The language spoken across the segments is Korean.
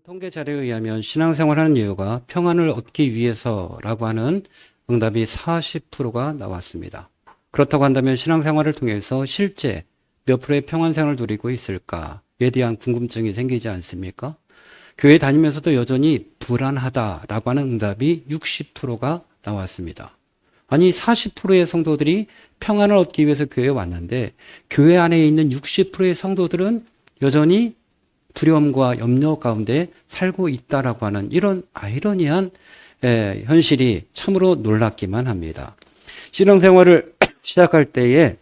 통계 자료에 의하면 신앙생활하는 이유가 평안을 얻기 위해서라고 하는 응답이 40%가 나왔습니다. 그렇다고 한다면 신앙생활을 통해서 실제 몇 프로의 평안생활을 누리고 있을까에 대한 궁금증이 생기지 않습니까? 교회 다니면서도 여전히 불안하다라고 하는 응답이 60%가 나왔습니다. 아니 40%의 성도들이 평안을 얻기 위해서 교회에 왔는데 교회 안에 있는 60%의 성도들은 여전히 두려움과 염려 가운데 살고 있다라고 하는 이런 아이러니한 현실이 참으로 놀랍기만 합니다. 신앙생활을 시작할 때에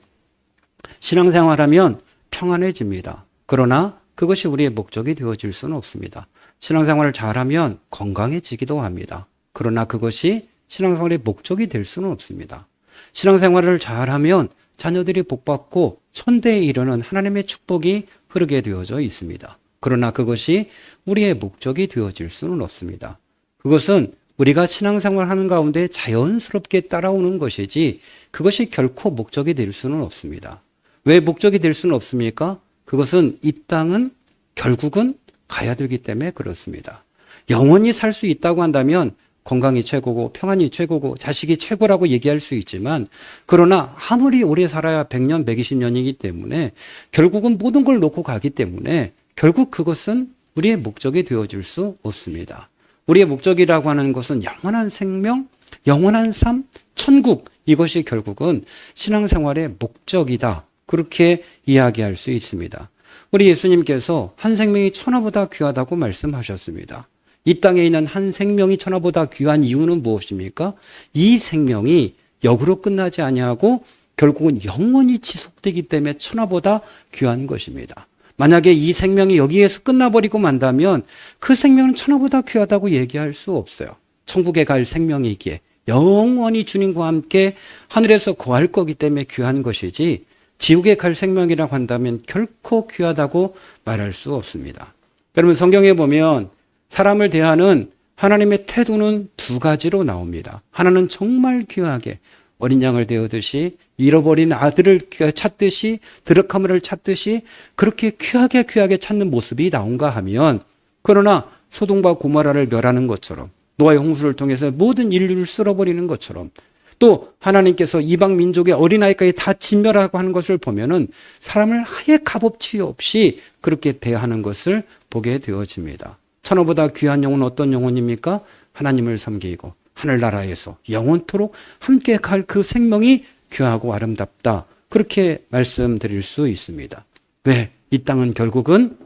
신앙생활하면 평안해집니다. 그러나 그것이 우리의 목적이 되어질 수는 없습니다. 신앙생활을 잘하면 건강해지기도 합니다. 그러나 그것이 신앙생활의 목적이 될 수는 없습니다. 신앙생활을 잘하면 자녀들이 복받고 천대에 이르는 하나님의 축복이 흐르게 되어져 있습니다. 그러나 그것이 우리의 목적이 되어질 수는 없습니다. 그것은 우리가 신앙생활하는 가운데 자연스럽게 따라오는 것이지 그것이 결코 목적이 될 수는 없습니다. 왜 목적이 될 수는 없습니까? 그것은 이 땅은 결국은 가야 되기 때문에 그렇습니다. 영원히 살 수 있다고 한다면 건강이 최고고 평안이 최고고 자식이 최고라고 얘기할 수 있지만 그러나 아무리 오래 살아야 100년, 120년이기 때문에 결국은 모든 걸 놓고 가기 때문에 결국 그것은 우리의 목적이 되어줄 수 없습니다. 우리의 목적이라고 하는 것은 영원한 생명, 영원한 삶, 천국 이것이 결국은 신앙생활의 목적이다. 그렇게 이야기할 수 있습니다. 우리 예수님께서 한 생명이 천하보다 귀하다고 말씀하셨습니다. 이 땅에 있는 한 생명이 천하보다 귀한 이유는 무엇입니까? 이 생명이 역으로 끝나지 아니하고 결국은 영원히 지속되기 때문에 천하보다 귀한 것입니다. 만약에 이 생명이 여기에서 끝나버리고 만다면 그 생명은 천하보다 귀하다고 얘기할 수 없어요. 천국에 갈 생명이기에 영원히 주님과 함께 하늘에서 거할 거기 때문에 귀한 것이지 지옥에 갈 생명이라고 한다면 결코 귀하다고 말할 수 없습니다. 여러분 성경에 보면 사람을 대하는 하나님의 태도는 두 가지로 나옵니다. 하나는 정말 귀하게 어린 양을 대하듯이 잃어버린 아들을 찾듯이 드럭하물을 찾듯이 그렇게 귀하게 찾는 모습이 나온가 하면 그러나 소돔과 고모라를 멸하는 것처럼 노아의 홍수를 통해서 모든 인류를 쓸어버리는 것처럼 또 하나님께서 이방 민족의 어린아이까지 다 진멸하고 하는 것을 보면은 사람을 아예 값어치 없이 그렇게 대하는 것을 보게 되어집니다. 천하보다 귀한 영혼은 어떤 영혼입니까? 하나님을 섬기고 하늘나라에서 영원토록 함께 갈 그 생명이 귀하고 아름답다. 그렇게 말씀드릴 수 있습니다. 왜? 이 땅은 결국은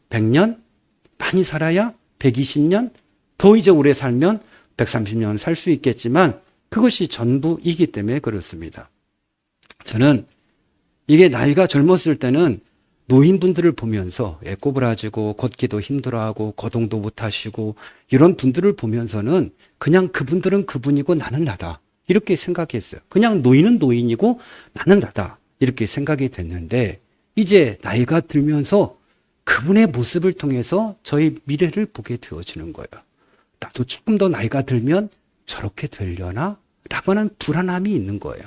100년? 많이 살아야 120년? 더 이제 오래 살면 130년 살 수 있겠지만 그것이 전부이기 때문에 그렇습니다. 저는 이게 나이가 젊었을 때는 노인분들을 보면서 꼬부라지고 걷기도 힘들어하고 거동도 못하시고 이런 분들을 보면서는 그냥 그분들은 그분이고 나는 나다 이렇게 생각했어요. 그냥 노인은 노인이고 나는 나다 이렇게 생각이 됐는데 이제 나이가 들면서 그분의 모습을 통해서 저희 미래를 보게 되어지는 거예요. 나도 조금 더 나이가 들면 저렇게 되려나? 라고 하는 불안함이 있는 거예요.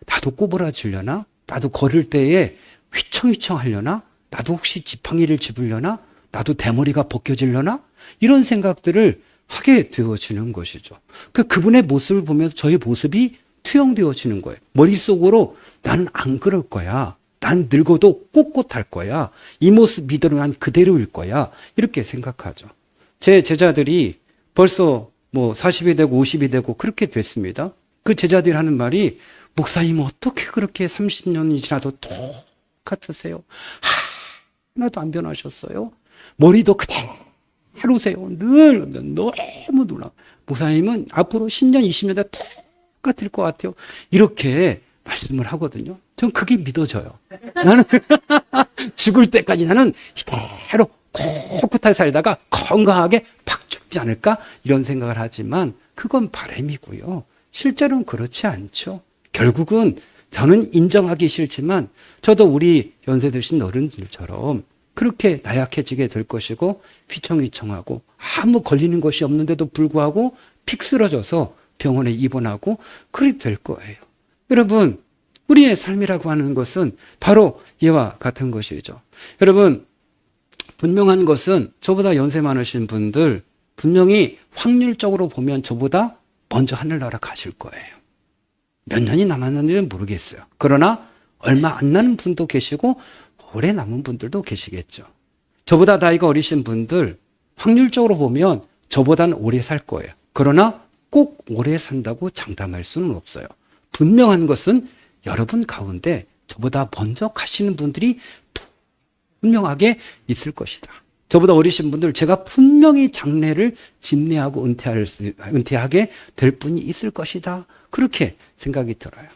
나도 꼬부라지려나? 나도 걸을 때에 휘청휘청 하려나? 나도 혹시 지팡이를 집으려나? 나도 대머리가 벗겨지려나? 이런 생각들을 하게 되어지는 것이죠. 그분의 모습을 보면서 저의 모습이 투영되어지는 거예요. 머릿속으로 나는 안 그럴 거야. 난 늙어도 꼿꼿할 거야. 이 모습 이대로 난 그대로일 거야. 이렇게 생각하죠. 제 제자들이 벌써 40이 되고 50이 되고 그렇게 됐습니다. 그 제자들이 하는 말이 목사님 어떻게 그렇게 30년이 지나도 똑같으세요? 하나도 안 변하셨어요? 머리도 그대로세요. 늘 너무 놀라. 목사님은 앞으로 10년, 20년 다 똑같을 것 같아요. 이렇게 말씀을 하거든요. 전 그게 믿어져요. 나는 죽을 때까지 나는 이대로 꼿꼿하게 살다가 건강하게 팍 죽지 않을까? 이런 생각을 하지만 그건 바람이고요. 실제로는 그렇지 않죠. 결국은 저는 인정하기 싫지만 저도 우리 연세 드신 어른들처럼 그렇게 나약해지게 될 것이고 휘청휘청하고 아무 걸리는 것이 없는데도 불구하고 픽 쓰러져서 병원에 입원하고 그리 될 거예요. 여러분 우리의 삶이라고 하는 것은 바로 이와 같은 것이죠. 여러분 분명한 것은 저보다 연세 많으신 분들 분명히 확률적으로 보면 저보다 먼저 하늘나라 가실 거예요. 몇 년이 남았는지는 모르겠어요. 그러나 얼마 안 나는 분도 계시고 오래 남은 분들도 계시겠죠. 저보다 나이가 어리신 분들 확률적으로 보면 저보다는 오래 살 거예요. 그러나 꼭 오래 산다고 장담할 수는 없어요. 분명한 것은 여러분 가운데 저보다 먼저 가시는 분들이 분명하게 있을 것이다. 저보다 어리신 분들 제가 분명히 장래를 집례하고 은퇴하게 될 분이 있을 것이다. 그렇게 생각이 들어요.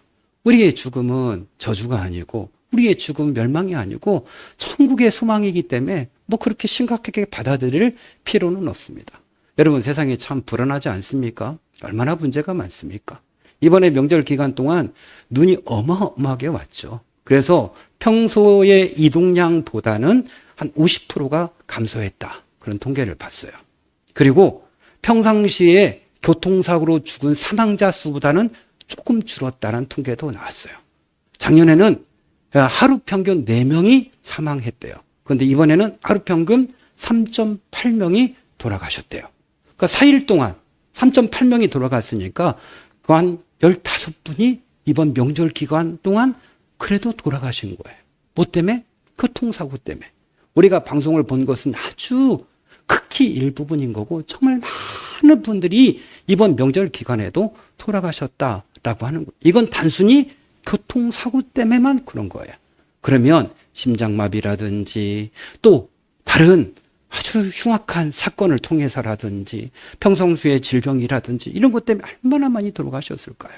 우리의 죽음은 저주가 아니고 우리의 죽음은 멸망이 아니고 천국의 소망이기 때문에 뭐 그렇게 심각하게 받아들일 필요는 없습니다. 여러분 세상이 참 불안하지 않습니까? 얼마나 문제가 많습니까? 이번에 명절 기간 동안 눈이 어마어마하게 왔죠. 그래서 평소의 이동량보다는 한 50%가 감소했다. 그런 통계를 봤어요. 그리고 평상시에 교통사고로 죽은 사망자 수보다는 조금 줄었다는 통계도 나왔어요. 작년에는 하루 평균 4명이 사망했대요. 그런데 이번에는 하루 평균 3.8명이 돌아가셨대요. 그러니까 4일 동안 3.8명이 돌아갔으니까 그 한 15분이 이번 명절 기간 동안 그래도 돌아가신 거예요. 뭐 때문에? 교통사고 때문에. 우리가 방송을 본 것은 아주 극히 일부분인 거고 정말 많은 분들이 이번 명절 기간에도 돌아가셨다라고 하는 거예요. 이건 단순히 교통사고 때문에만 그런 거예요. 그러면 심장마비라든지 또 다른 아주 흉악한 사건을 통해서라든지 평상시의 질병이라든지 이런 것 때문에 얼마나 많이 돌아가셨을까요?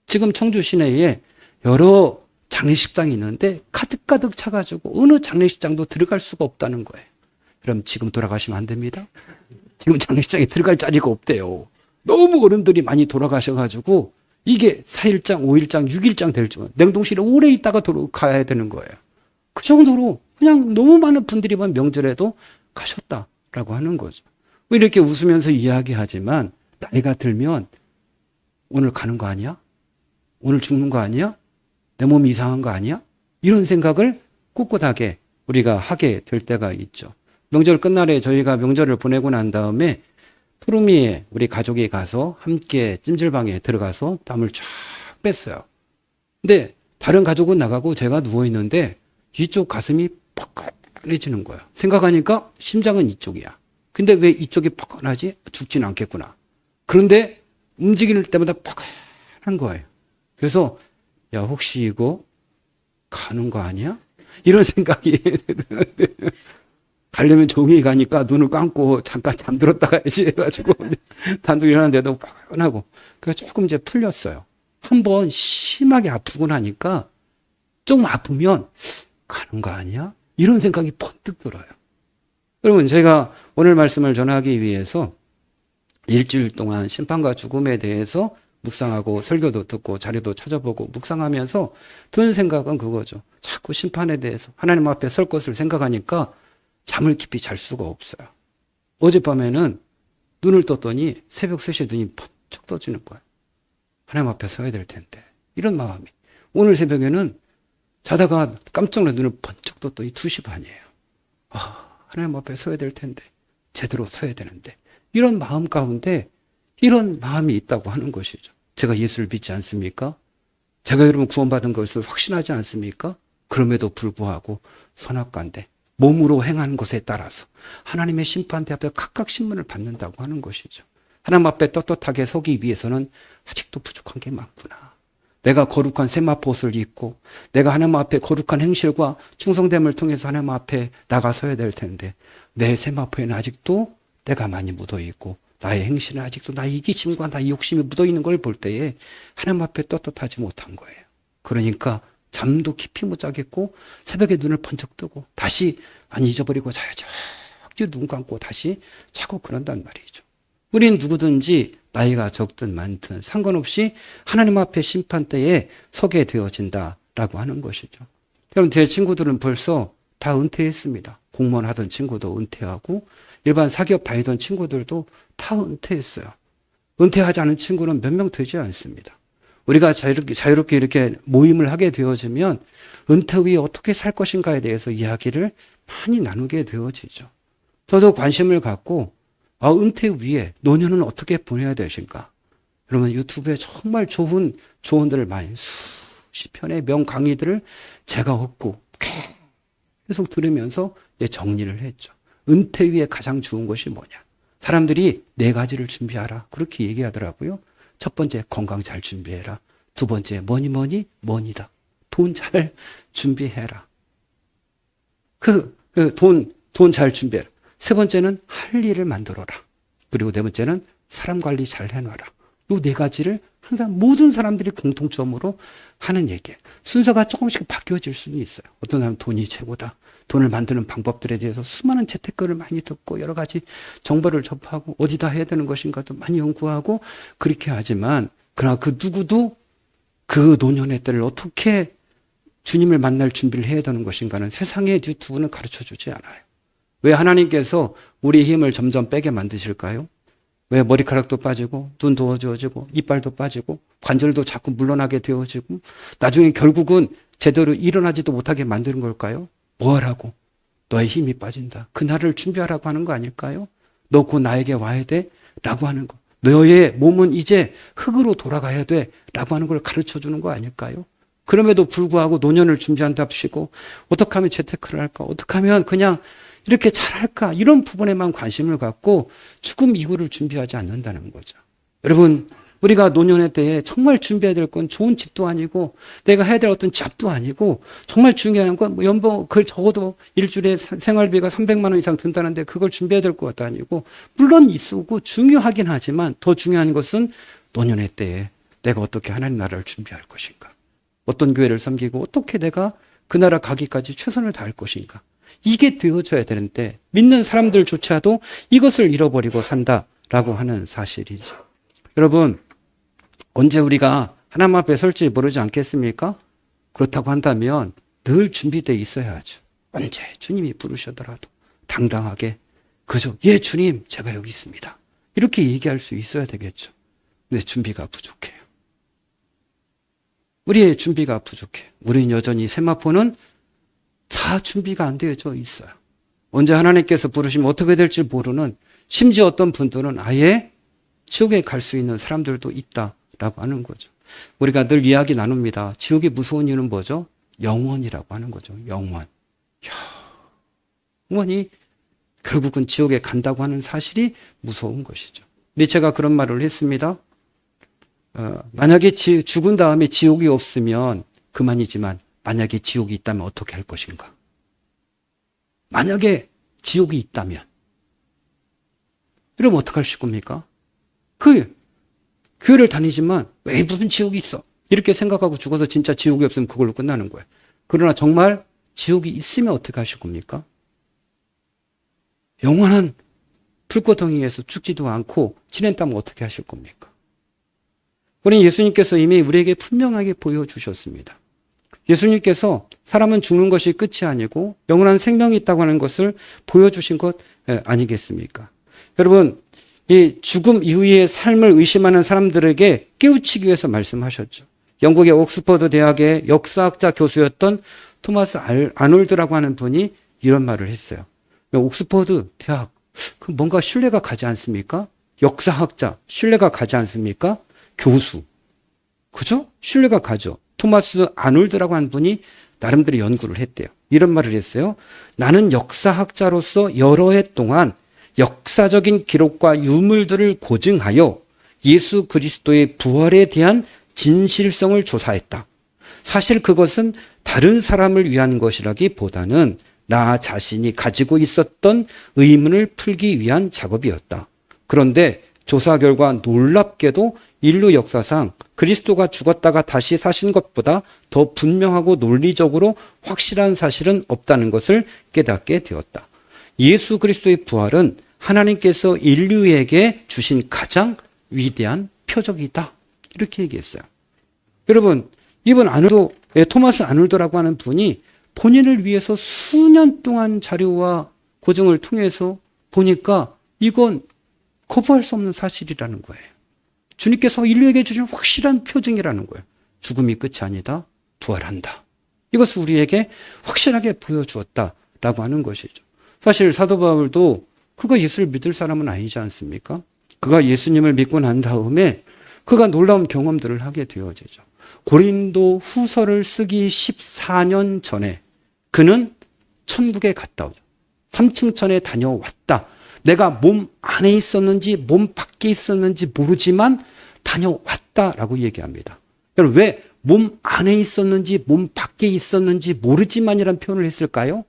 지금 청주 시내에 여러 장례식장이 있는데 가득가득 차가지고 어느 장례식장도 들어갈 수가 없다는 거예요. 그럼 지금 돌아가시면 안 됩니다. 지금 장례식장에 들어갈 자리가 없대요. 너무 어른들이 많이 돌아가셔가지고 이게 4일장, 5일장, 6일장 될 줄 냉동실에 오래 있다가 가야 되는 거예요. 그 정도로 그냥 너무 많은 분들이 이번 명절에도 가셨다라고 하는 거죠. 왜 이렇게 웃으면서 이야기하지만 나이가 들면 오늘 가는 거 아니야? 오늘 죽는 거 아니야? 내 몸이 이상한 거 아니야? 이런 생각을 꿋꿋하게 우리가 하게 될 때가 있죠. 명절 끝날에 저희가 명절을 보내고 난 다음에 푸르미에 우리 가족이 가서 함께 찜질방에 들어가서 땀을 쫙 뺐어요. 근데 다른 가족은 나가고 제가 누워있는데 이쪽 가슴이 뻐근해지는 거예요. 생각하니까 심장은 이쪽이야. 근데 왜 이쪽이 뻐근하지? 죽지는 않겠구나. 그런데 움직일 때마다 뻐근한 거예요. 그래서 야 혹시 이거 가는 거 아니야? 이런 생각이 가려면 조용히 가니까 눈을 감고 잠깐 잠들었다 가야지 해가지고 단둘이 일어났는데도 뻐근하고 그래서 조금 이제 풀렸어요. 한번 심하게 아프고 나니까 좀 아프면 가는 거 아니야? 이런 생각이 번뜩 들어요. 여러분 제가 오늘 말씀을 전하기 위해서 일주일 동안 심판과 죽음에 대해서 묵상하고 설교도 듣고 자료도 찾아보고 묵상하면서 든 생각은 그거죠. 자꾸 심판에 대해서 하나님 앞에 설 것을 생각하니까 잠을 깊이 잘 수가 없어요. 어젯밤에는 눈을 떴더니 새벽 3시에 눈이 번쩍 떠지는 거예요. 하나님 앞에 서야 될 텐데. 이런 마음이. 오늘 새벽에는 자다가 깜짝 놀라 눈을 번쩍 떴더니 2시 반이에요. 하나님 앞에 서야 될 텐데. 제대로 서야 되는데. 이런 마음 가운데 이런 마음이 있다고 하는 것이죠. 제가 예수를 믿지 않습니까? 제가 여러분 구원받은 것을 확신하지 않습니까? 그럼에도 불구하고 선악관대 몸으로 행하는 것에 따라서 하나님의 심판대 앞에 각각 신문을 받는다고 하는 것이죠. 하나님 앞에 떳떳하게 서기 위해서는 아직도 부족한 게 많구나. 내가 거룩한 세마포옷을 입고 내가 하나님 앞에 거룩한 행실과 충성됨을 통해서 하나님 앞에 나가서야 될 텐데 내 세마포에는 아직도 때가 많이 묻어있고 나의 행실은 아직도 나의 이기심과 나의 욕심이 묻어있는 걸 볼 때에 하나님 앞에 떳떳하지 못한 거예요. 그러니까 잠도 깊이 못 자겠고 새벽에 눈을 번쩍 뜨고 다시 안 잊어버리고 자야지 눈 감고 다시 자고 그런단 말이죠. 우리는 누구든지 나이가 적든 많든 상관없이 하나님 앞에 심판대에 서게 되어진다라고 하는 것이죠. 그럼 제 친구들은 벌써 다 은퇴했습니다. 공무원 하던 친구도 은퇴하고 일반 사기업 다니던 친구들도 다 은퇴했어요. 은퇴하지 않은 친구는 몇 명 되지 않습니다. 우리가 자유롭게 이렇게 모임을 하게 되어지면 은퇴 후에 어떻게 살 것인가에 대해서 이야기를 많이 나누게 되어지죠. 저도 관심을 갖고 은퇴 후에 노년은 어떻게 보내야 되실까? 여러분 유튜브에 정말 좋은 조언들을 많이 수십 편의 명강의들을 제가 얻고 계속 들으면서 정리를 했죠. 은퇴 후에 가장 좋은 것이 뭐냐? 사람들이 4가지를 준비하라 그렇게 얘기하더라고요. 첫 번째 건강 잘 준비해라. 두 번째 뭐니다. 돈 잘 준비해라. 돈 잘 준비해라. 세 번째는 할 일을 만들어라. 그리고 네 번째는 사람 관리 잘 해놔라. 이 4가지를 항상 모든 사람들이 공통점으로 하는 얘기예요. 순서가 조금씩 바뀌어질 수는 있어요. 어떤 사람은 돈이 최고다. 돈을 만드는 방법들에 대해서 수많은 재테크를 많이 듣고 여러 가지 정보를 접하고 어디다 해야 되는 것인가도 많이 연구하고 그렇게 하지만 그러나 그 누구도 그 노년의 때를 어떻게 주님을 만날 준비를 해야 되는 것인가는 세상의 유튜브는 가르쳐주지 않아요. 왜 하나님께서 우리의 힘을 점점 빼게 만드실까요? 왜 머리카락도 빠지고 눈도 어두워지고 이빨도 빠지고 관절도 자꾸 물러나게 되어지고 나중에 결국은 제대로 일어나지도 못하게 만드는 걸까요? 뭐 하라고? 너의 힘이 빠진다. 그날을 준비하라고 하는 거 아닐까요? 너 곧 나에게 와야 돼? 라고 하는 거. 너의 몸은 이제 흙으로 돌아가야 돼? 라고 하는 걸 가르쳐주는 거 아닐까요? 그럼에도 불구하고 노년을 준비한답시고 어떻게 하면 재테크를 할까? 어떻게 하면 그냥 이렇게 잘할까? 이런 부분에만 관심을 갖고 죽음 이후를 준비하지 않는다는 거죠. 여러분 우리가 노년의 때에 정말 준비해야 될 건 좋은 집도 아니고 내가 해야 될 어떤 잡도 아니고 정말 중요한 건 뭐 연봉 그 적어도 일주일에 생활비가 300만 원 이상 든다는데 그걸 준비해야 될 것도 아니고 물론 있고 중요하긴 하지만 더 중요한 것은 노년의 때에 내가 어떻게 하나님 나라를 준비할 것인가. 어떤 교회를 섬기고 어떻게 내가 그 나라 가기까지 최선을 다할 것인가. 이게 되어져야 되는데 믿는 사람들조차도 이것을 잃어버리고 산다라고 하는 사실이죠. 여러분 언제 우리가 하나님 앞에 설지 모르지 않겠습니까? 그렇다고 한다면 늘 준비되어 있어야죠. 언제 주님이 부르시더라도 당당하게 그저 예 주님 제가 여기 있습니다. 이렇게 얘기할 수 있어야 되겠죠. 근데 준비가 부족해요. 우리의 준비가 부족해. 우리는 여전히 세마포는 다 준비가 안 되어져 있어요. 언제 하나님께서 부르시면 어떻게 될지 모르는 심지어 어떤 분들은 아예 지옥에 갈 수 있는 사람들도 있다라고 하는 거죠. 우리가 늘 이야기 나눕니다. 지옥이 무서운 이유는 뭐죠? 영원이라고 하는 거죠. 영원. 영원이 결국은 지옥에 간다고 하는 사실이 무서운 것이죠. 니체가 그런 말을 했습니다. 만약에 죽은 다음에 지옥이 없으면 그만이지만 만약에 지옥이 있다면 어떻게 할 것인가? 만약에 지옥이 있다면 그럼 어떻게 하실 겁니까? 교회를 다니지만 왜 무슨 지옥이 있어? 이렇게 생각하고 죽어서 진짜 지옥이 없으면 그걸로 끝나는 거예요. 그러나 정말 지옥이 있으면 어떻게 하실 겁니까? 영원한 불꽃덩이에서 죽지도 않고 지낸다면 어떻게 하실 겁니까? 우리 예수님께서 이미 우리에게 분명하게 보여주셨습니다. 예수님께서 사람은 죽는 것이 끝이 아니고 영원한 생명이 있다고 하는 것을 보여주신 것 아니겠습니까? 여러분, 이 죽음 이후의 삶을 의심하는 사람들에게 깨우치기 위해서 말씀하셨죠. 영국의 옥스퍼드 대학의 역사학자 교수였던 토마스 아놀드라고 하는 분이 이런 말을 했어요. 옥스퍼드 대학, 그 뭔가 신뢰가 가지 않습니까? 역사학자, 신뢰가 가지 않습니까? 교수. 그죠? 신뢰가 가죠. 토마스 아놀드라고 하는 분이 나름대로 연구를 했대요. 이런 말을 했어요. 나는 역사학자로서 여러 해 동안 역사적인 기록과 유물들을 고증하여 예수 그리스도의 부활에 대한 진실성을 조사했다. 사실 그것은 다른 사람을 위한 것이라기보다는 나 자신이 가지고 있었던 의문을 풀기 위한 작업이었다. 그런데 조사 결과 놀랍게도 인류 역사상 그리스도가 죽었다가 다시 사신 것보다 더 분명하고 논리적으로 확실한 사실은 없다는 것을 깨닫게 되었다. 예수 그리스도의 부활은 하나님께서 인류에게 주신 가장 위대한 표적이다. 이렇게 얘기했어요. 여러분, 이분 토마스 아놀드라고 하는 분이 본인을 위해서 수년 동안 자료와 고증을 통해서 보니까 이건 거부할 수 없는 사실이라는 거예요. 주님께서 인류에게 주신 확실한 표징이라는 거예요. 죽음이 끝이 아니다. 부활한다. 이것을 우리에게 확실하게 보여주었다라고 라고 하는 것이죠. 사실 사도 바울도 그가 예수를 믿을 사람은 아니지 않습니까? 그가 예수님을 믿고 난 다음에 그가 놀라운 경험들을 하게 되어지죠. 고린도 후서를 쓰기 14년 전에 그는 천국에 갔다 오죠. 삼층천에 다녀왔다. 내가 몸 안에 있었는지 몸 밖에 있었는지 모르지만 다녀왔다라고 얘기합니다. 여러분, 왜 몸 안에 있었는지 몸 밖에 있었는지 모르지만이라는 표현을 했을까요?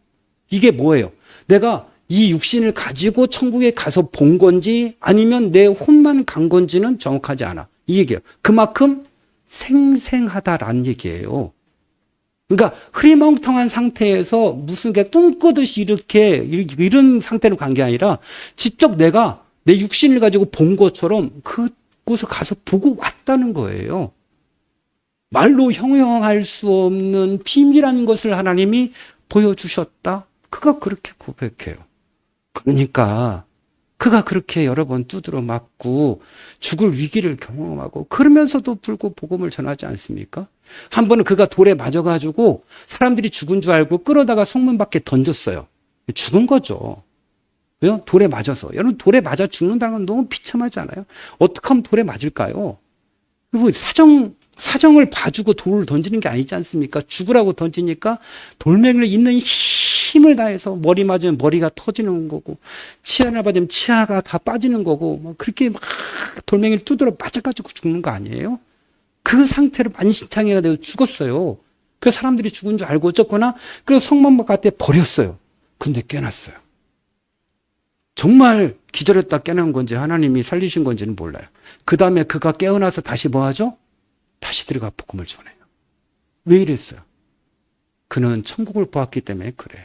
이게 뭐예요? 내가 이 육신을 가지고 천국에 가서 본 건지 아니면 내 혼만 간 건지는 정확하지 않아. 이 얘기예요. 그만큼 생생하다라는 얘기예요. 그러니까 흐리멍텅한 상태에서 무슨 게 꿈꾸듯이 이렇게 이런 상태로 간 게 아니라 직접 내가 내 육신을 가지고 본 것처럼 그곳을 가서 보고 왔다는 거예요. 말로 형용할 수 없는 비밀한 것을 하나님이 보여주셨다. 그가 그렇게 고백해요. 그러니까 그가 그렇게 여러 번 두드러 맞고 죽을 위기를 경험하고 그러면서도 불구하고 복음을 전하지 않습니까? 한 번은 그가 돌에 맞아가지고 사람들이 죽은 줄 알고 끌어다가 성문 밖에 던졌어요. 죽은 거죠. 왜요? 돌에 맞아서. 여러분, 돌에 맞아 죽는다는 건 너무 비참하지 않아요? 어떻게 하면 돌에 맞을까요? 그리고 사정을 봐주고 돌을 던지는 게 아니지 않습니까? 죽으라고 던지니까 돌멩이를 있는 힘을 다해서 머리 맞으면 머리가 터지는 거고, 치아를 맞으면 치아가 다 빠지는 거고, 막 그렇게 막 돌멩이를 두드려 맞아가지고 죽는 거 아니에요? 그 상태로 만신창이가 되어 죽었어요. 그래서 사람들이 죽은 줄 알고 어쩌거나, 그래서 성문 바깥에 버렸어요. 근데 깨났어요. 정말 기절했다 깨난 건지 하나님이 살리신 건지는 몰라요. 그 다음에 그가 깨어나서 다시 뭐 하죠? 다시 들어가 복음을 전해요. 왜 이랬어요? 그는 천국을 보았기 때문에 그래요.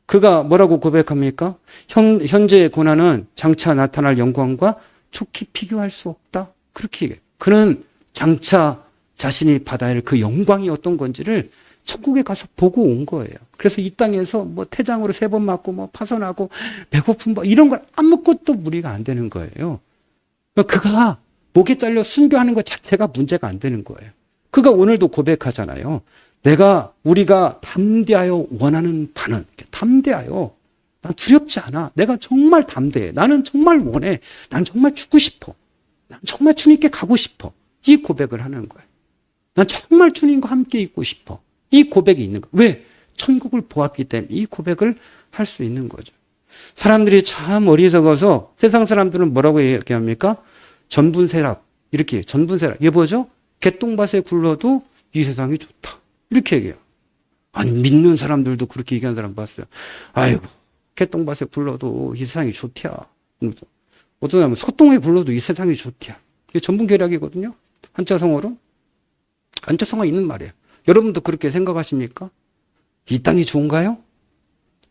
그가 뭐라고 고백합니까? 현재의 고난은 장차 나타날 영광과 좋게 비교할 수 없다. 그렇게 얘기해요. 그는 장차 자신이 받아야 할 그 영광이 어떤 건지를 천국에 가서 보고 온 거예요. 그래서 이 땅에서 뭐 태장으로 3번 맞고 뭐 파선하고 배고픈 뭐 이런 걸 아무것도 무리가 안 되는 거예요. 그가 목에 잘려 순교하는 것 자체가 문제가 안 되는 거예요. 그가 오늘도 고백하잖아요. 우리가 담대하여 원하는 바는, 담대하여, 난 두렵지 않아. 내가 정말 담대해. 나는 정말 원해. 난 정말 죽고 싶어. 난 정말 주님께 가고 싶어. 이 고백을 하는 거예요. 난 정말 주님과 함께 있고 싶어. 이 고백이 있는 거예요. 왜? 천국을 보았기 때문에 이 고백을 할 수 있는 거죠. 사람들이 참 어리석어서 세상 사람들은 뭐라고 얘기합니까? 전분세락. 이렇게 전분세락. 이게 뭐죠? 개똥밭에 굴러도 이 세상이 좋다. 이렇게 얘기해요. 아니, 믿는 사람들도 그렇게 얘기하는 사람 봤어요. 아이고, 개똥밭에 굴러도 이 세상이 좋대야. 어떤 사람은 소똥에 굴러도 이 세상이 좋대야. 이게 전분계략이거든요. 한자성어로. 한자성어 있는 말이에요. 여러분도 그렇게 생각하십니까? 이 땅이 좋은가요?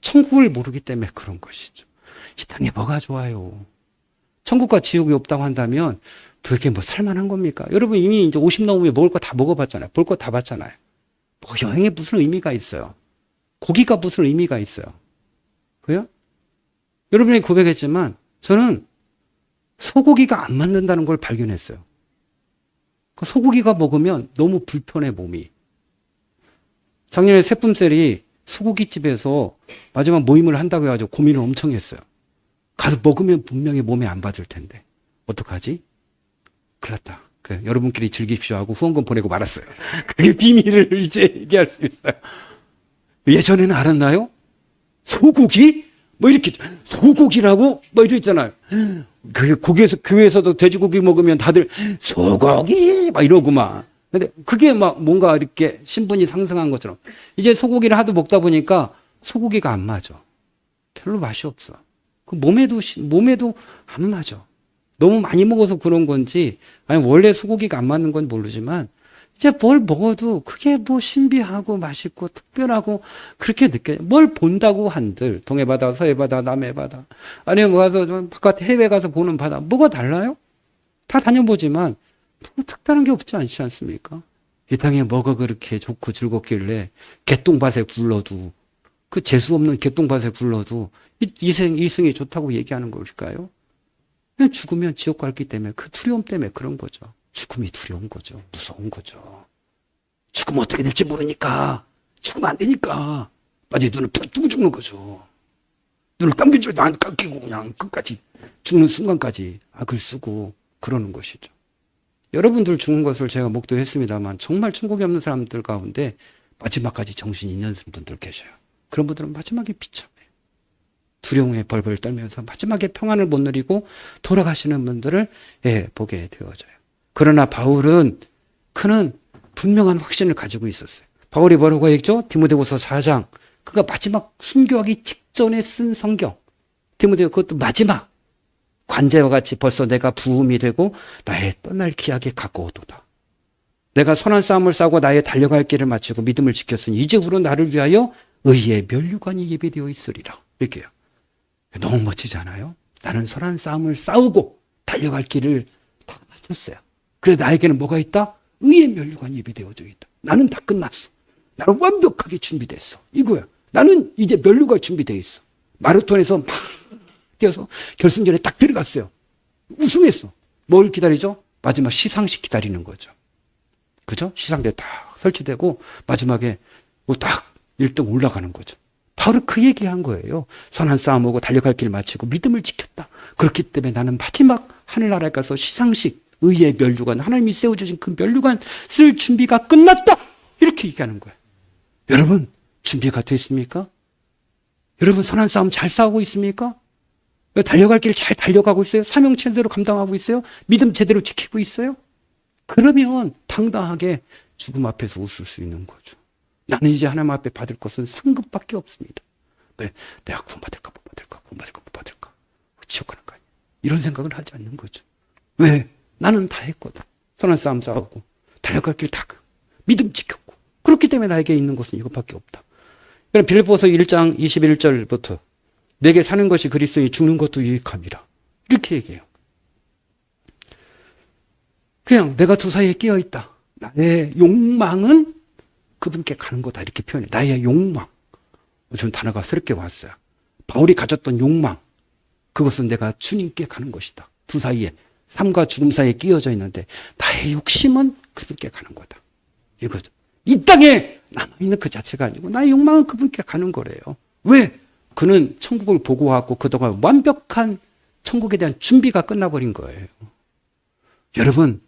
천국을 모르기 때문에 그런 것이죠. 이 땅에 뭐가 좋아요? 천국과 지옥이 없다고 한다면 도대체 뭐 살만한 겁니까? 여러분 이미 이제 50 넘으면 먹을 거 다 먹어봤잖아요. 볼 거 다 봤잖아요. 뭐 여행에 무슨 의미가 있어요? 고기가 무슨 의미가 있어요? 그래요? 여러분이 고백했지만 저는 소고기가 안 맞는다는 걸 발견했어요. 그 소고기가 먹으면 너무 불편해 몸이. 작년에 세품셀이 소고기집에서 마지막 모임을 한다고 해가지고 고민을 엄청 했어요. 가서 먹으면 분명히 몸에 안 받을 텐데 어떡하지? 큰일 났다. 그래, 여러분끼리 즐깁시오 하고 후원금 보내고 말았어요. 그게 비밀을 이제 얘기할 수 있어요. 예전에는 알았나요? 소고기? 뭐 이렇게 소고기라고 뭐 이랬잖아요. 그 교회에서도 돼지고기 먹으면 다들 소고기 막 이러고만. 근데 그게 막 뭔가 이렇게 신분이 상승한 것처럼 이제 소고기를 하도 먹다 보니까 소고기가 안 맞아. 별로 맛이 없어. 그 몸에도 안 맞아. 너무 많이 먹어서 그런 건지 아니 원래 소고기가 안 맞는 건 모르지만 이제 뭘 먹어도 그게 뭐 신비하고 맛있고 특별하고 그렇게 느껴요. 뭘 본다고 한들 동해바다, 서해바다, 남해바다 아니면 뭐 가서 좀 바깥 해외 가서 보는 바다 뭐가 달라요? 다 다녀보지만 뭐 특별한 게 없지 않지 않습니까? 이 땅에 뭐가 그렇게 좋고 즐겁길래 개똥밭에 굴러도 그 재수 없는 개똥밭에 굴러도 이승이 좋다고 얘기하는 걸까요? 그냥 죽으면 지옥 갈기 때문에 그 두려움 때문에 그런 거죠. 죽음이 두려운 거죠. 무서운 거죠. 죽으면 어떻게 될지 모르니까. 죽으면 안 되니까. 마치 눈을 푹 뜨고 죽는 거죠. 눈을 감긴 줄도 안 감기고 그냥 끝까지 죽는 순간까지 악을 쓰고 그러는 것이죠. 여러분들 죽은 것을 제가 목도했습니다만 정말 천국에 없는 사람들 가운데 마지막까지 정신이 있는 분들 계셔요. 그런 분들은 마지막에 비참해요. 두려움에 벌벌 떨면서 마지막에 평안을 못 누리고 돌아가시는 분들을 보게 되어져요. 그러나 바울은 그는 분명한 확신을 가지고 있었어요. 바울이 뭐라고 했죠? 디모데후서 4장. 그가 마지막 순교하기 직전에 쓴 성경. 디모데 그것도 마지막. 관제와 같이 벌써 내가 부음이 되고 나의 떠날 기약에 가까우도다. 내가 선한 싸움을 싸고 나의 달려갈 길을 마치고 믿음을 지켰으니 이제후로 나를 위하여 의의 면류관이 예비되어 있으리라. 이렇게요. 너무 멋지지 않아요? 나는 선한 싸움을 싸우고 달려갈 길을 다 마쳤어요. 그래서 나에게는 뭐가 있다? 의의 면류관이 예비되어져 있다. 나는 다 끝났어. 나는 완벽하게 준비됐어. 이거야. 나는 이제 면류관 준비되어 있어. 마라톤에서 막 뛰어서 결승전에 딱 들어갔어요. 우승했어. 뭘 기다리죠? 마지막 시상식 기다리는 거죠. 그죠? 시상대 딱 설치되고 마지막에 딱 1등 올라가는 거죠. 바로 그 얘기한 거예요. 선한 싸움하고 달려갈 길 마치고 믿음을 지켰다. 그렇기 때문에 나는 마지막 하늘나라에 가서 시상식, 의의 면류관, 하나님이 세워주신 그 면류관 쓸 준비가 끝났다. 이렇게 얘기하는 거예요. 여러분 준비가 됐습니까? 여러분 선한 싸움 잘 싸우고 있습니까? 달려갈 길 잘 달려가고 있어요? 사명 제대로 감당하고 있어요? 믿음 제대로 지키고 있어요? 그러면 당당하게 죽음 앞에서 웃을 수 있는 거죠. 나는 이제 하나님 앞에 받을 것은 상급밖에 없습니다. 왜? 내가 구원받을까 못 받을까, 구원받을까 못 받을까, 지옥 가는 거 아니야. 이런 생각을 하지 않는 거죠. 왜? 나는 다 했거든. 선한 싸움 싸우고 달려갈 길 다 믿음 지켰고 그렇기 때문에 나에게 있는 것은 이것밖에 없다. 그럼 빌립보서 1장 21절부터 내게 사는 것이 그리스도니 죽는 것도 유익함이라. 이렇게 얘기해요. 그냥 내가 두 사이에 끼어 있다. 나의 욕망은 그분께 가는 거다. 이렇게 표현해. 나의 욕망. 저는 단어가 새롭게 왔어요. 바울이 가졌던 욕망. 그것은 내가 주님께 가는 것이다. 두 사이에, 삶과 죽음 사이에 끼어져 있는데 나의 욕심은 그분께 가는 거다. 이거죠. 이 땅에 남아있는 그 자체가 아니고 나의 욕망은 그분께 가는 거래요. 왜? 그는 천국을 보고하고 그동안 완벽한 천국에 대한 준비가 끝나버린 거예요. 여러분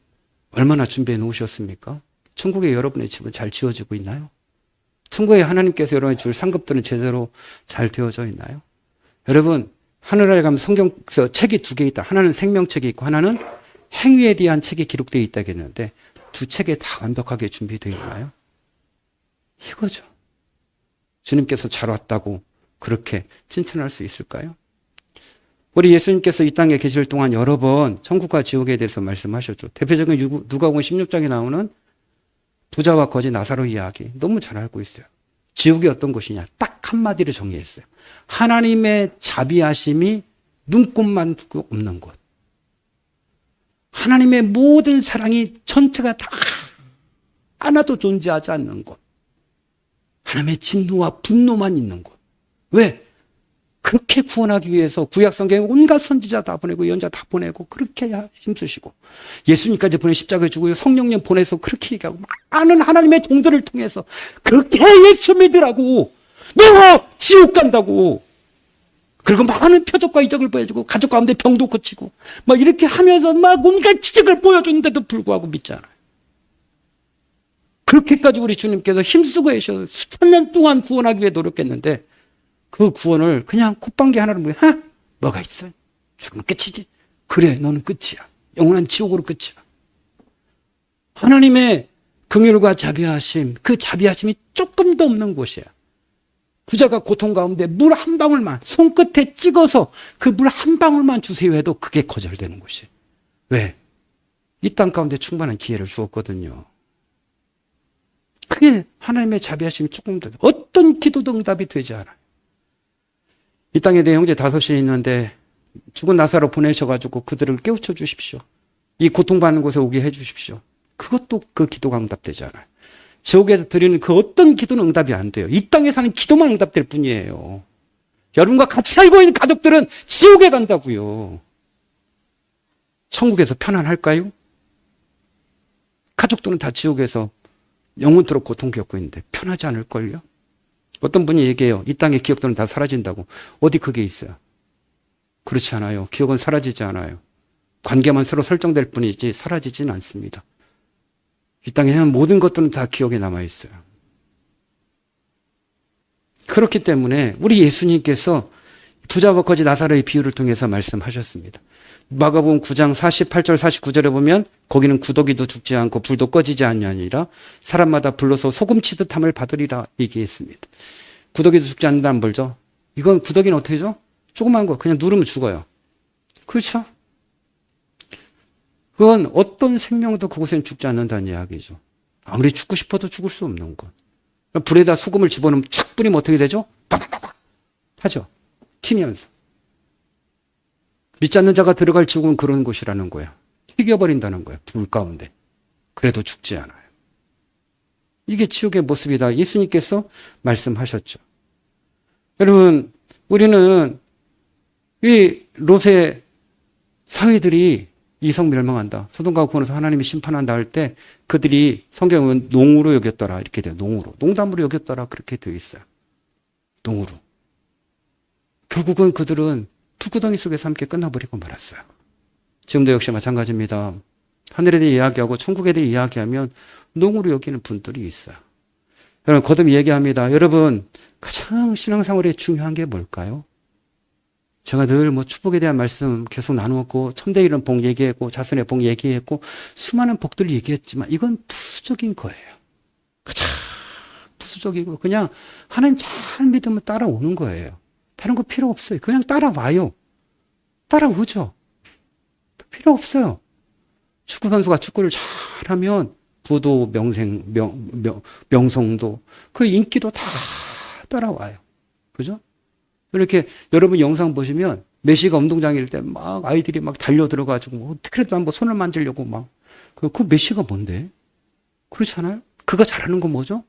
얼마나 준비해 놓으셨습니까? 천국에 여러분의 집은 잘 지어지고 있나요? 천국에 하나님께서 여러분이 줄 상급들은 제대로 잘 되어져 있나요? 여러분 하늘나라에 가면 성경에서 책이 두 개 있다. 하나는 생명책이 있고 하나는 행위에 대한 책이 기록되어 있다겠는데 두 책에 다 완벽하게 준비되어 있나요? 이거죠. 주님께서 잘 왔다고 그렇게 칭찬할 수 있을까요? 우리 예수님께서 이 땅에 계실 동안 여러 번 천국과 지옥에 대해서 말씀하셨죠. 대표적인 누가복음 16장에 나오는 부자와 거지 나사로 이야기 너무 잘 알고 있어요. 지옥이 어떤 곳이냐 딱 한마디로 정의했어요. 하나님의 자비하심이 눈꼽만 두고 없는 곳. 하나님의 모든 사랑이 전체가 다 하나도 존재하지 않는 곳. 하나님의 진노와 분노만 있는 곳. 왜? 그렇게 구원하기 위해서 구약 성경에 온갖 선지자 다 보내고 연자 다 보내고 그렇게 힘쓰시고 예수님까지 보내 십자가에 죽고 성령님 보내서 그렇게 얘기하고 많은 하나님의 종들을 통해서 그렇게 예수 믿으라고 너 지옥 간다고 그리고 많은 표적과 이적을 보여주고 가족 가운데 병도 고치고 막 이렇게 하면서 막 온갖 기적을 보여주는데도 불구하고 믿지 않아요. 그렇게까지 우리 주님께서 힘쓰고 계셔서 수천 년 동안 구원하기 위해 노력했는데 그 구원을 그냥 콧방귀 하나로 보면 뭐가 있어? 죽으면 끝이지. 그래 너는 끝이야. 영원한 지옥으로 끝이야. 하나님의 긍휼과 자비하심 그 자비하심이 조금도 없는 곳이야. 부자가 고통 가운데 물 한 방울만 손끝에 찍어서 그 물 한 방울만 주세요 해도 그게 거절되는 곳이에요. 왜? 이 땅 가운데 충분한 기회를 주었거든요. 그게 하나님의 자비하심이 조금도 어떤 기도도 응답이 되지 않아요. 이 땅에 내 형제 5이 있는데 죽은 나사로 보내셔가지고 그들을 깨우쳐 주십시오. 이 고통받는 곳에 오게 해 주십시오. 그것도 그 기도가 응답되지 않아요. 지옥에서 드리는 그 어떤 기도는 응답이 안 돼요. 이 땅에 사는 기도만 응답될 뿐이에요. 여러분과 같이 살고 있는 가족들은 지옥에 간다고요. 천국에서 편안할까요? 가족들은 다 지옥에서 영원토록 고통 겪고 있는데 편하지 않을걸요? 어떤 분이 얘기해요. 이 땅의 기억들은 다 사라진다고. 어디 그게 있어요? 그렇지 않아요. 기억은 사라지지 않아요. 관계만 서로 설정될 뿐이지 사라지진 않습니다. 이 땅에 있는 모든 것들은 다 기억에 남아있어요. 그렇기 때문에 우리 예수님께서 부자와 거지 나사로의 비유를 통해서 말씀하셨습니다. 마가복음 9장 48절 49절에 보면 거기는 구더기도 죽지 않고 불도 꺼지지 않냐니라 사람마다 불러서 소금 치듯 함을 받으리라 얘기했습니다. 구더기도 죽지 않는다는 벌죠. 이건 구더기는 어떻게 죠? 조그만 거 그냥 누르면 죽어요. 그렇죠? 그건 어떤 생명도 그곳에는 죽지 않는다는 이야기죠. 아무리 죽고 싶어도 죽을 수 없는 것. 불에다 소금을 집어넣으면 착 뿌리면 어떻게 되죠? 팍팍팍 하죠. 튀면서. 믿지 않는 자가 들어갈 지옥은 그런 곳이라는 거예요. 튀겨버린다는 거예요. 불 가운데. 그래도 죽지 않아요. 이게 지옥의 모습이다. 예수님께서 말씀하셨죠. 여러분, 우리는 이 롯의 사회들이 이성 멸망한다. 소돔과 고모라에서 하나님이 심판한다 할 때 그들이 성경은 농으로 여겼더라. 이렇게 돼요. 농으로. 농담으로 여겼더라. 그렇게 되어 있어요. 농으로. 결국은 그들은 투구덩이 속에서 함께 끝나버리고 말았어요. 지금도 역시 마찬가지입니다. 하늘에 대해 이야기하고 천국에 대해 이야기하면 농으로 여기는 분들이 있어요. 여러분 거듭 얘기합니다. 여러분 가장 신앙생활에 중요한 게 뭘까요? 제가 늘 축복에 대한 말씀 계속 나누었고 천대 이룬 복 얘기했고 자손의 복 얘기했고 수많은 복들을 얘기했지만 이건 부수적인 거예요. 가장 부수적이고 그냥 하나님 잘 믿으면 따라오는 거예요. 다른 거 필요 없어요. 그냥 따라와요. 따라오죠. 필요 없어요. 축구 선수가 축구를 잘하면 부도, 명성도, 그 인기도 다 따라와요. 그죠? 이렇게 여러분 영상 보시면 메시가 운동장일 때 막 아이들이 막 달려 들어가지고 어떻게라도 한번 손을 만지려고 막. 그 메시가 뭔데? 그렇지 않아요? 그가 잘하는 건 뭐죠?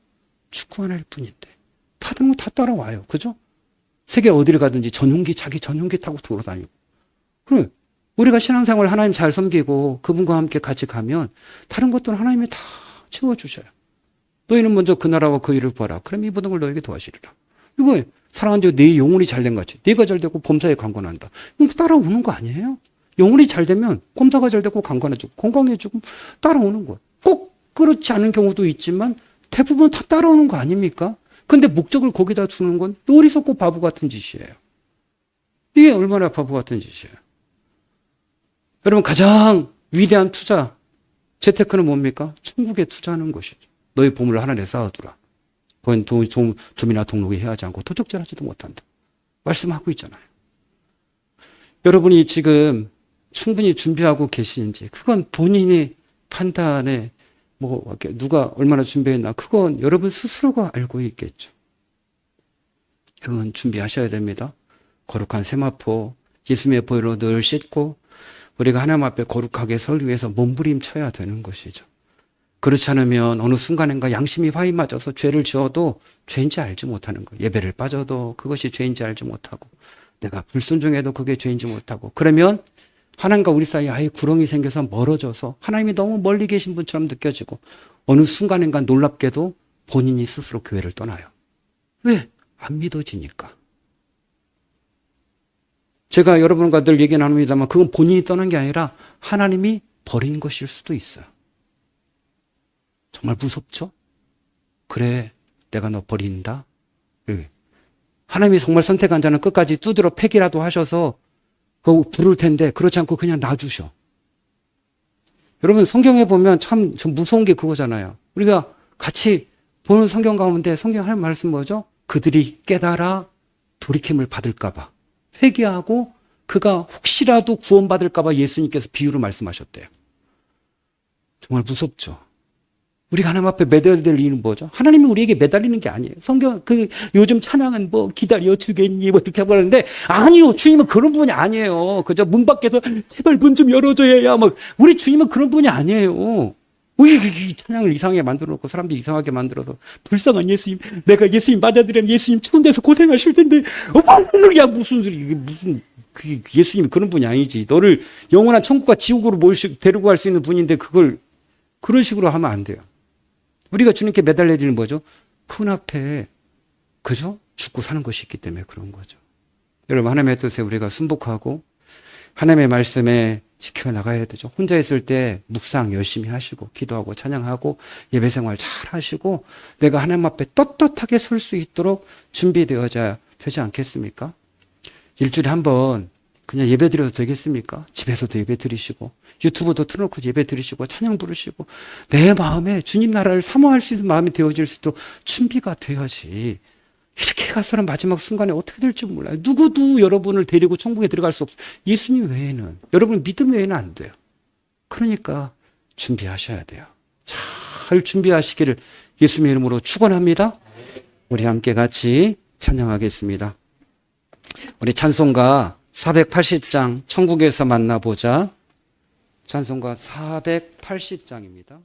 축구 하나일 뿐인데. 다른 거 다 따라와요. 그죠? 세계 어디를 가든지 자기 전용기 타고 돌아다니고. 그래. 우리가 신앙생활 하나님 잘 섬기고 그분과 함께 같이 가면 다른 것들은 하나님이 다 채워주셔요. 너희는 먼저 그 나라와 그 일을 구하라. 그럼 이 모든 걸 너에게 도와주리라. 이거 사랑하는 내 영혼이 잘된 거지. 네가 잘 되고 범사에 강건한다. 이거 따라오는 거 아니에요? 영혼이 잘 되면 범사가 잘 되고 강건해지고 건강해지고 따라오는 거예요. 꼭 그렇지 않은 경우도 있지만 대부분 다 따라오는 거 아닙니까? 근데 목적을 거기다 두는 건 어리석고 바보 같은 짓이에요. 이게 얼마나 바보 같은 짓이에요. 여러분 가장 위대한 투자, 재테크는 뭡니까? 천국에 투자하는 것이죠. 너의 보물을 하늘에 쌓아두라. 그건 좀이나 동록에 해하지 않고 도적질하지도 못한다. 말씀하고 있잖아요. 여러분이 지금 충분히 준비하고 계시는지 그건 본인이 판단에 누가 얼마나 준비했나 그건 여러분 스스로가 알고 있겠죠. 여러분 준비하셔야 됩니다. 거룩한 세마포 예수님의 보혈로 늘 씻고 우리가 하나님 앞에 거룩하게 서기 위해서 몸부림쳐야 되는 것이죠. 그렇지 않으면 어느 순간인가 양심이 화이 맞아서 죄를 지어도 죄인지 알지 못하는 거예요. 예배를 빠져도 그것이 죄인지 알지 못하고 내가 불순종해도 그게 죄인지 못하고 그러면 하나님과 우리 사이에 아예 구렁이 생겨서 멀어져서 하나님이 너무 멀리 계신 분처럼 느껴지고 어느 순간인가 놀랍게도 본인이 스스로 교회를 떠나요. 왜? 안 믿어지니까. 제가 여러분과 늘 얘기 나눕니다만 그건 본인이 떠난 게 아니라 하나님이 버린 것일 수도 있어요. 정말 무섭죠? 그래, 내가 너 버린다? 하나님이 정말 선택한 자는 끝까지 두드러 패기라도 하셔서 그거 부를 텐데 그렇지 않고 그냥 놔주셔. 여러분 성경에 보면 참 무서운 게 그거잖아요. 우리가 같이 보는 성경 가운데 성경 할 말씀 뭐죠? 그들이 깨달아 돌이킴을 받을까 봐. 회개하고 그가 혹시라도 구원받을까 봐 예수님께서 비유로 말씀하셨대요. 정말 무섭죠. 우리가 하나님 앞에 매달릴 일은 뭐죠? 하나님이 우리에게 매달리는 게 아니에요. 성경, 요즘 찬양은 기다려 주겠니? 이렇게 하는데, 아니요. 주님은 그런 분이 아니에요. 그저 문 밖에서 제발 문 좀 열어줘야, 우리 주님은 그런 분이 아니에요. 왜 이 찬양을 이상하게 만들어 놓고 사람들이 이상하게 만들어서, 불쌍한 예수님, 내가 예수님 맞아드리면 예수님 추운 데서 고생하실 텐데, 할렐루야, 무슨 소리, 이게 무슨, 예수님 그런 분이 아니지. 너를 영원한 천국과 지옥으로 데리고 갈 수 있는 분인데, 그걸 그런 식으로 하면 안 돼요. 우리가 주님께 매달려야 되는 뭐죠? 그분 앞에 그죠? 죽고 사는 것이 있기 때문에 그런 거죠. 여러분, 하나님의 뜻에 우리가 순복하고 하나님의 말씀에 지켜나가야 되죠. 혼자 있을 때 묵상 열심히 하시고 기도하고 찬양하고 예배생활 잘 하시고 내가 하나님 앞에 떳떳하게 설 수 있도록 준비되어야 되지 않겠습니까? 일주일에 한 번 그냥 예배 드려도 되겠습니까? 집에서도 예배 드리시고 유튜브도 틀어놓고 예배 드리시고 찬양 부르시고 내 마음에 주님 나라를 사모할 수 있는 마음이 되어질 수 있도록 준비가 되어야지. 이렇게 가서는 마지막 순간에 어떻게 될지 몰라요. 누구도 여러분을 데리고 천국에 들어갈 수 없어요. 예수님 외에는, 여러분 믿음 외에는 안 돼요. 그러니까 준비하셔야 돼요. 잘 준비하시기를 예수님의 이름으로 축원합니다. 우리 함께 같이 찬양하겠습니다. 우리 찬송가 480장 천국에서 만나보자. 찬송가 480장입니다.